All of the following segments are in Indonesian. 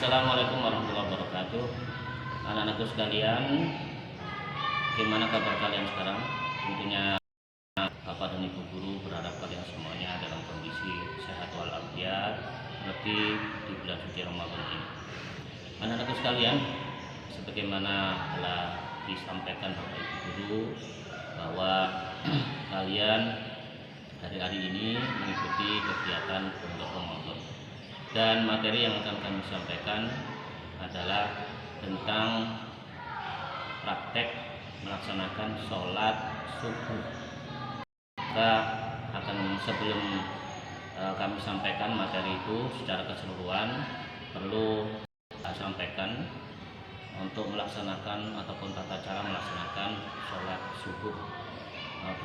Assalamualaikum warahmatullahi wabarakatuh. Anak-anakku sekalian, gimana kabar kalian sekarang? Tentunya Bapak dan Ibu guru berharap kalian semuanya dalam kondisi sehat walafiat seperti di bulan suci Ramadan ini. Anak-anakku sekalian, sebagaimana telah disampaikan Bapak Ibu guru bahwa kalian hari-hari ini mengikuti kegiatan untuk Ramadan. Dan materi yang akan kami sampaikan adalah tentang praktek melaksanakan sholat subuh. Kita akan sebelum kami sampaikan materi itu secara keseluruhan, perlu saya sampaikan untuk melaksanakan ataupun tata cara melaksanakan sholat subuh.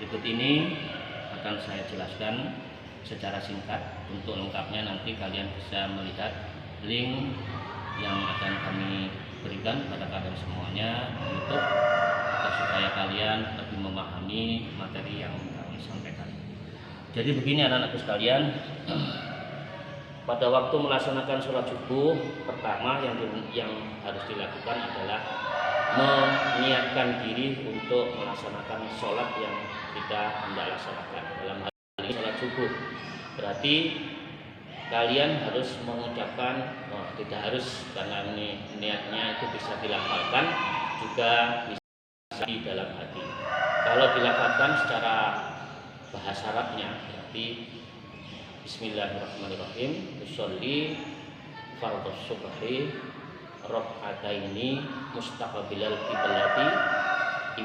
Berikut ini akan saya jelaskan secara singkat. Untuk lengkapnya nanti kalian bisa melihat link yang akan kami berikan pada kalian semuanya di YouTube, supaya kalian lebih memahami materi yang kami sampaikan. Jadi begini anak-anakku sekalian, pada waktu melaksanakan sholat subuh, pertama yang harus dilakukan adalah meniatkan diri untuk melaksanakan sholat yang kita hendak laksanakan. Dalam hal ini sholat subuh, berarti kalian harus mengucapkan, tidak harus karena ini niatnya itu bisa dilafalkan, juga bisa di dalam hati. Kalau dilafalkan secara bahasa Arabnya berarti Bismillahirrahmanirrahim, usolli fardhus subhi raka'ataini mustaqbilal qiblati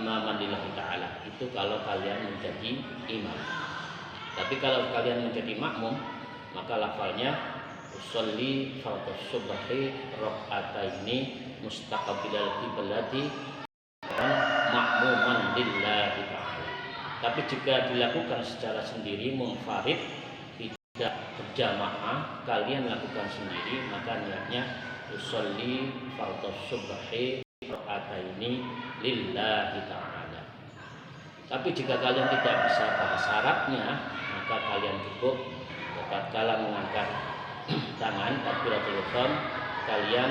imaman lillahi ta'ala. Itu kalau kalian menjadi imam. Tapi kalau kalian menjadi makmum, maka lafalnya usolli fardhus subhi raka'ataini mustaqbilal qiblati makmuman lillahi ta'ala. Tapi jika dilakukan secara sendiri munfarid, tidak berjamaah, kalian lakukan sendiri, maka niatnya usolli fardhus subhi raka'ataini lillahi ta'ala. Tapi jika kalian tidak bisa bahasa Arabnya, maka kalian cukup tatkala mengangkat tangan takbiratul ihram, kalian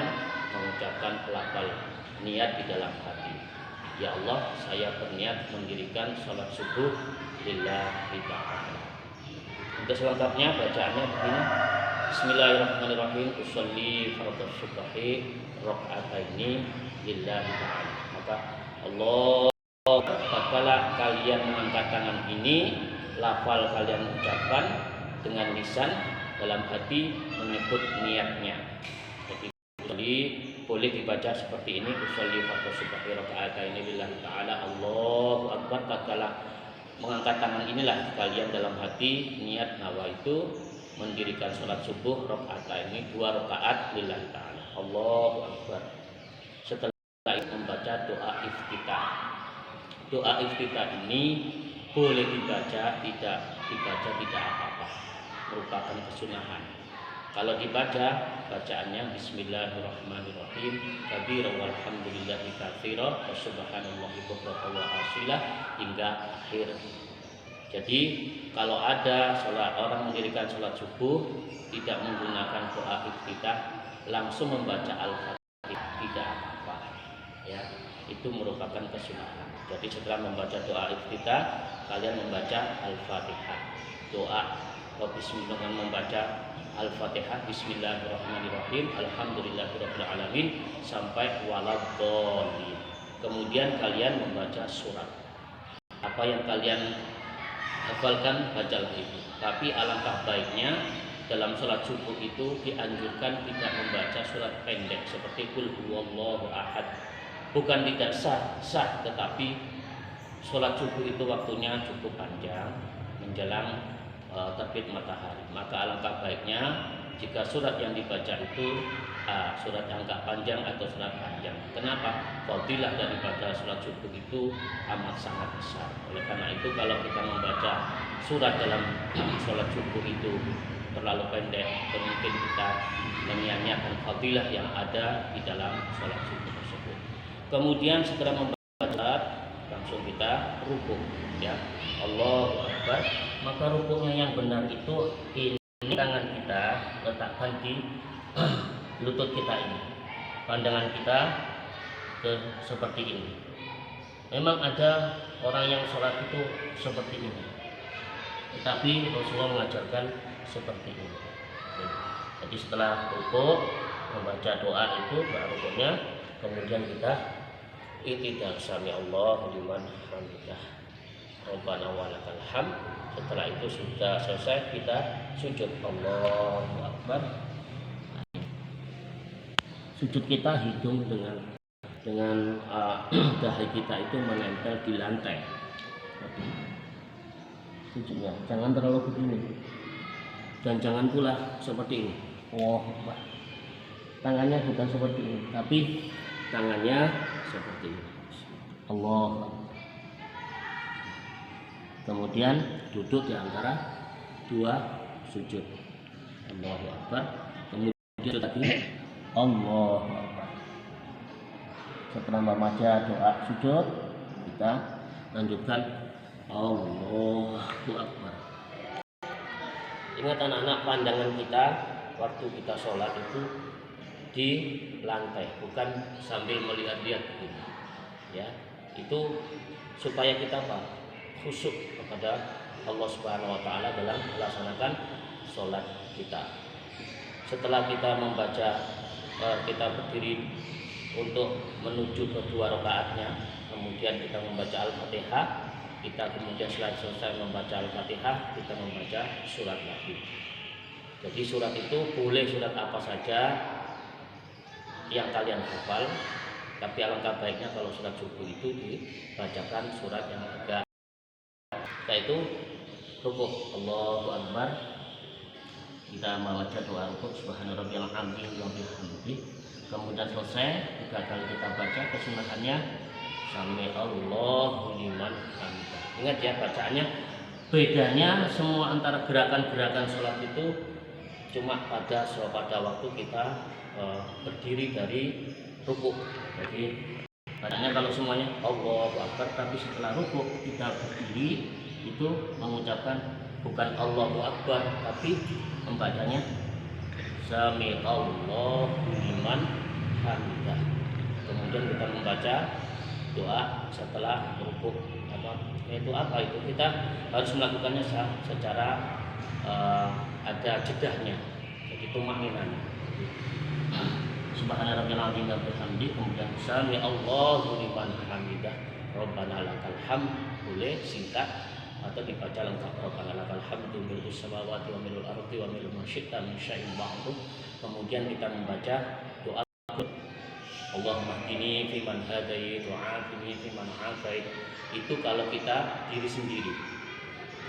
mengucapkan lafal niat di dalam hati. Ya Allah, saya berniat mendirikan sholat subuh lillahi ta'ala. Untuk selengkapnya bacaannya begini: Bismillahirrahmanirrahim, usolli fardhus subhi raka'ataini lillahi ta'ala. Maka Allah, tatkala kalian mengangkat tangan ini, lafal kalian ucapkan dengan lisan, dalam hati menyebut niatnya. Jadi boleh dibaca seperti ini: usolli fardhus subhi raka'ataini lillahi ta'ala. Allahu akbar. Tatkala mengangkat tangan inilah kalian dalam hati niat nawa itu mendirikan sholat subuh raka'ataini, 2 rakaat lillahi ta'ala. Allahu akbar. Setelah itu membaca doa iftitah. Doa iftitah ini boleh dibaca, tidak dibaca tidak apa-apa, merupakan kesunahan. Kalau dibaca, bacaannya Bismillahirrahmanirrahim, kabira walhamdulillahi katsira wa subhanallahi bukratan wa asila, hingga akhir. Jadi kalau ada orang mendirikan sholat subuh tidak menggunakan doa iftitah, langsung membaca Al-Fatihah, tidak apa-apa ya, itu merupakan kesunahan. Jadi setelah membaca doa iftitah, kalian membaca Al-Fatihah, doa bismillah, membaca Al-Fatihah, Bismillahirrahmanirrahim, Alhamdulillahirabbil alamin, sampai waladhdallin. Kemudian kalian membaca surat. Apa yang kalian hafalkan, bacalah itu. Tapi alangkah baiknya dalam sholat subuh itu dianjurkan tidak membaca surat pendek seperti Qul huwallahu ahad. Bukan tidak sah, tetapi sholat subuh itu waktunya cukup panjang menjelang terbit matahari. Maka alangkah baiknya jika surat yang dibaca itu surat yang agak panjang atau surat panjang. Kenapa? Fadilah daripada sholat subuh itu amat sangat besar. Oleh karena itu kalau kita membaca surat dalam sholat subuh itu terlalu pendek, mungkin kita menyia-nyiakan fadilah yang ada di dalam sholat subuh tersebut. Kemudian setelah membaca, langsung kita rukuk, ya. Allahu Akbar. Maka rukuknya yang benar itu ini tangan kita letakkan di lutut kita ini, pandangan kita seperti ini. Memang ada orang yang sholat itu seperti ini, tetapi Rasulullah mengajarkan seperti ini. Jadi setelah rukuk membaca doa itu, doa rukuknya, kemudian kita i'tidal, sami Allahu liman hamidah, Rabbana walakal hamd. Setelah itu sudah selesai, kita sujud, Allahu Akbar. Sujud kita hidung dengan dahi kita itu menempel di lantai. Sujudnya jangan terlalu begini dan jangan pula seperti ini. Tangannya bukan seperti ini, tapi tangannya seperti ini. Allah. Kemudian duduk di antara dua sujud. Allahu Akbar. Kemudian tadi Allahu Akbar. Setelah membaca doa sujud, kita lanjutkan Allahu Akbar. Ingat anak-anak, pandangan kita waktu kita sholat itu di lantai, bukan sambil melihat-lihat begini. Ya, itu supaya kita khusyuk kepada Allah Subhanahu wa taala dalam melaksanakan sholat kita. Setelah kita membaca, kita berdiri untuk menuju kedua rakaatnya, kemudian kita membaca Al-Fatihah, kita kemudian setelah selesai membaca Al-Fatihah, kita membaca surat lagi. Jadi surat itu boleh surat apa saja yang kalian hafal, tapi alangkah baiknya kalau surat subuh itu dibacakan surat yang agak, yaitu rukuk, Allahu Akbar. Kita membaca doa rukuk, subhanarabbiyal azim wa bihamdihi. Kemudian selesai, 3 kali kita baca, kesunahannya sami Allahu liman hamidah. Ingat ya bacaannya. Bedanya semua antara gerakan-gerakan sholat itu cuma pada waktu kita berdiri dari rukuk. Jadi bacanya kalau semuanya Allahu Akbar, tapi setelah rukuk kita berdiri itu mengucapkan bukan Allahu Akbar, tapi membacanya sami Allahu liman hamidah. Kemudian kita membaca doa setelah rukuk. Itu kita harus melakukannya secara ada jedahnya, jadi tumakninanya. Subhanarabbiyal azim wa bihamdihi, kemudian sami Allahu liman hamidah, Rabbana lakal hamd. Boleh singkat atau dibaca lengkap, Rabbana lakal hamdu mil'us samawati wa mil'ul ardi wa mil'u ma syi'ta min syai'in ba'du. Kemudian kita membaca doa Allahumma hdini fiman hadait wa 'afini fiman 'afait. Itu kalau kita diri sendiri.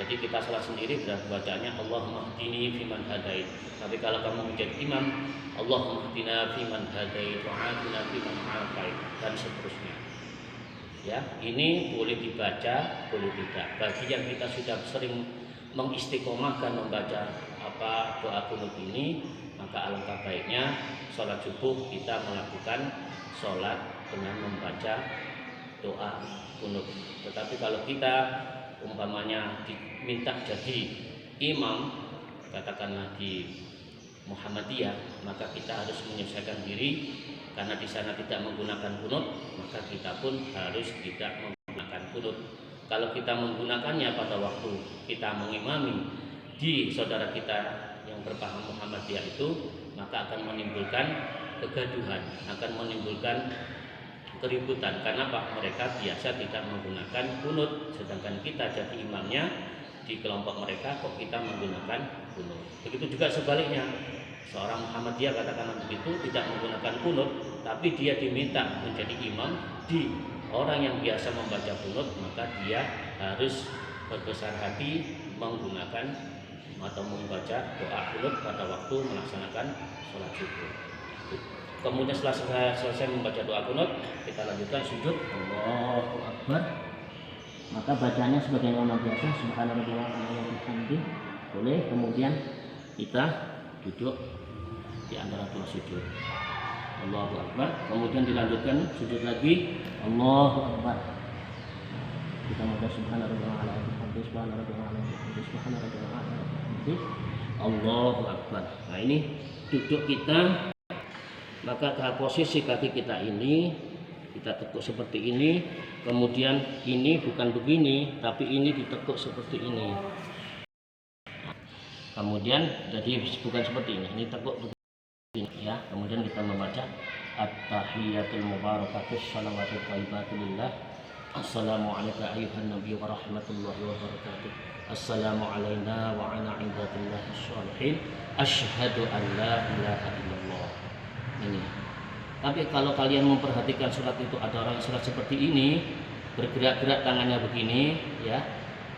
Jadi kita salat sendiri berarti bacanya Allahumma hdini fiman hadait. Tapi kalau kamu menjadi imam, Allahumma hdina fiman hadait wa 'afina fiman 'afait, dan seterusnya. Ya, ini boleh dibaca, boleh tidak. Bagi yang kita sudah sering mengistiqomahkan membaca doa kunut ini, maka alangkah baiknya sholat subuh kita melakukan sholat dengan membaca doa kunut. Tetapi kalau kita umpamanya diminta jadi imam, katakanlah di Muhammadiyah, maka kita harus menyesuaikan diri. Karena di sana tidak menggunakan kunut, maka kita pun harus tidak menggunakan kunut. Kalau kita menggunakannya pada waktu kita mengimami di saudara kita yang berpaham Muhammadiyah itu, maka akan menimbulkan kegaduhan, akan menimbulkan keributan. Karena mereka biasa tidak menggunakan kunut, sedangkan kita jadi imamnya di kelompok mereka kok kita menggunakan kunut. Begitu juga sebaliknya. Seorang Muhammadiyah katakanlah begitu tidak menggunakan kunut, tapi dia diminta menjadi imam di orang yang biasa membaca kunut, maka dia harus berbesar hati menggunakan atau membaca doa kunut pada waktu melaksanakan sholat subuh. Kemudian setelah selesai membaca doa kunut, kita lanjutkan sujud, Allahu Akbar. Maka bacanya sebagaimana biasa, subhanallah wa bihamdihi, boleh. Kemudian kita duduk di antara dua sujud, Allahu Akbar. Kemudian dilanjutkan sujud lagi, Allahu Akbar. Kita membaca subhanallah wa bihamdihi, subhanallah wa bihamdihi, subhanallah wa bihamdihi, Allahu Akbar. Nah, ini duduk kita maka posisi kaki kita ini kita tekuk seperti ini, kemudian ini bukan begini tapi ini ditekuk seperti ini, kemudian jadi bukan seperti ini tekuk begini ya. Kemudian kita membaca at-tahiyatul mubarakatus shalawatut thayyibatulillah, assalamualaikum ayuhan nabi wa rahmatullahi wa barakatuh, assalamu alaina wa ala ibadillahi sholihin, asyhadu an la ilaha illallah. Ini. Tapi kalau kalian memperhatikan sholat itu ada orang yang sholat seperti ini, bergerak-gerak tangannya begini, ya,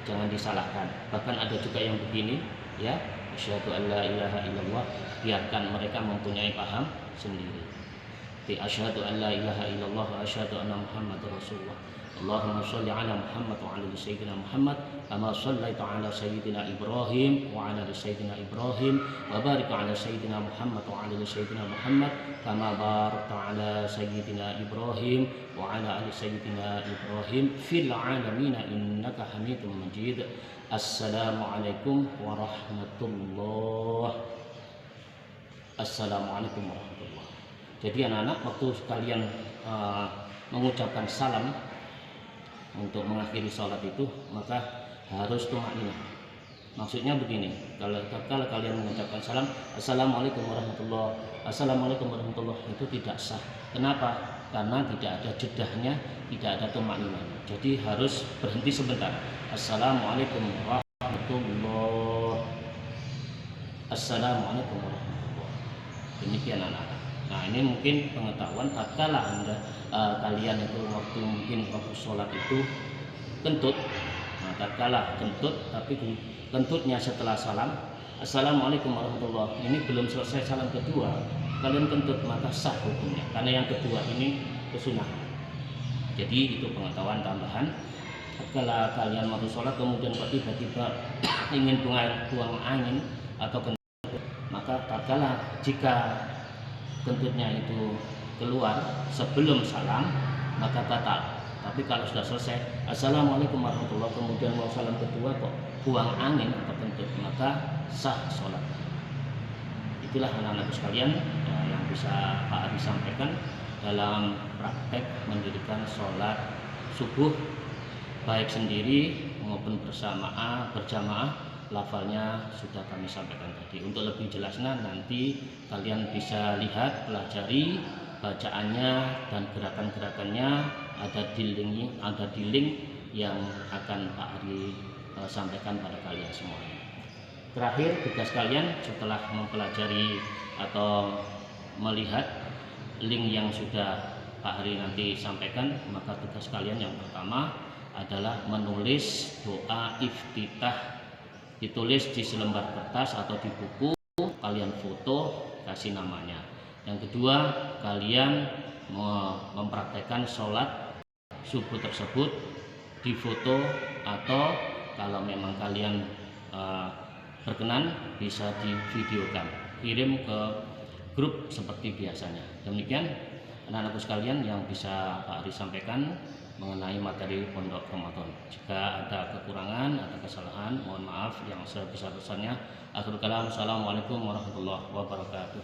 jangan disalahkan. Bahkan ada juga yang begini, ya, asyhadu an la ilaha illallah. Biarkan mereka mempunyai paham sendiri. Asyhadu an la ilaha illallah wa asyhadu anna Muhammadar Rasulullah. Allahumma sholli ala Muhammad wa ala sayyidina Muhammad kama shallaita ala sayyidina Ibrahim wa ala sayyidina Ibrahim wa barik ala sayyidina Muhammad wa ala sayyidina Muhammad kama barakta ala sayyidina Ibrahim wa ala ali sayyidina Ibrahim fil alamin innaka Hamidum Majid. Assalamualaikum warahmatullahi. Assalamualaikum warahmatullahi. Jadi anak-anak, waktu kalian mengucapkan salam untuk mengakhiri sholat itu, maka harus tumakninah. Maksudnya begini, kalau kalian mengucapkan salam assalamualaikum warahmatullahi, assalamualaikum warahmatullahi, itu tidak sah. Kenapa? Karena tidak ada jedahnya, tidak ada tumakninah. Jadi harus berhenti sebentar. Assalamualaikum warahmatullahi, assalamualaikum warahmatullahi. Demikian anak-anak. Nah, ini mungkin pengetahuan tatkala kalian itu mungkin waktu sholat itu kentut. Nah, tatkala kentut tapi kentutnya setelah salam assalamualaikum warahmatullahi, ini belum selesai salam kedua kalian kentut, maka sah hukumnya karena yang kedua ini kesunahan. Jadi itu pengetahuan tambahan. Tatkala kalian waktu sholat kemudian kok tiba-tiba ingin buang angin atau kentut, maka tatkala jika kentutnya itu keluar sebelum salam maka batal. Tapi kalau sudah selesai assalamualaikum warahmatullahi kemudian mau salam kedua kok buang angin atau kentut, maka sah sholat. Itulah anak-anakku sekalian yang bisa Pak Ari sampaikan dalam praktek mendirikan sholat subuh baik sendiri maupun berjamaah. Lafalnya sudah kami sampaikan tadi. Untuk lebih jelasnya nanti kalian bisa lihat, pelajari bacaannya dan gerakan-gerakannya ada di link yang akan Pak Ari sampaikan pada kalian semuanya. Terakhir, tugas kalian setelah mempelajari atau melihat link yang sudah Pak Ari nanti sampaikan, maka tugas kalian yang pertama adalah menulis doa iftitah, ditulis di selembar kertas atau di buku, kalian foto, kasih namanya. Yang kedua, kalian mempraktekkan sholat subuh tersebut di foto, atau kalau memang kalian berkenan bisa divideokan, kirim ke grup seperti biasanya. Demikian anak-anakku sekalian yang bisa Pak Ari sampaikan mengenai materi Pondok Ramadan. Jika ada kekurangan, ada kesalahan, mohon maaf yang sebesar-besarnya. Akhirul kalam, assalamualaikum warahmatullahi wabarakatuh.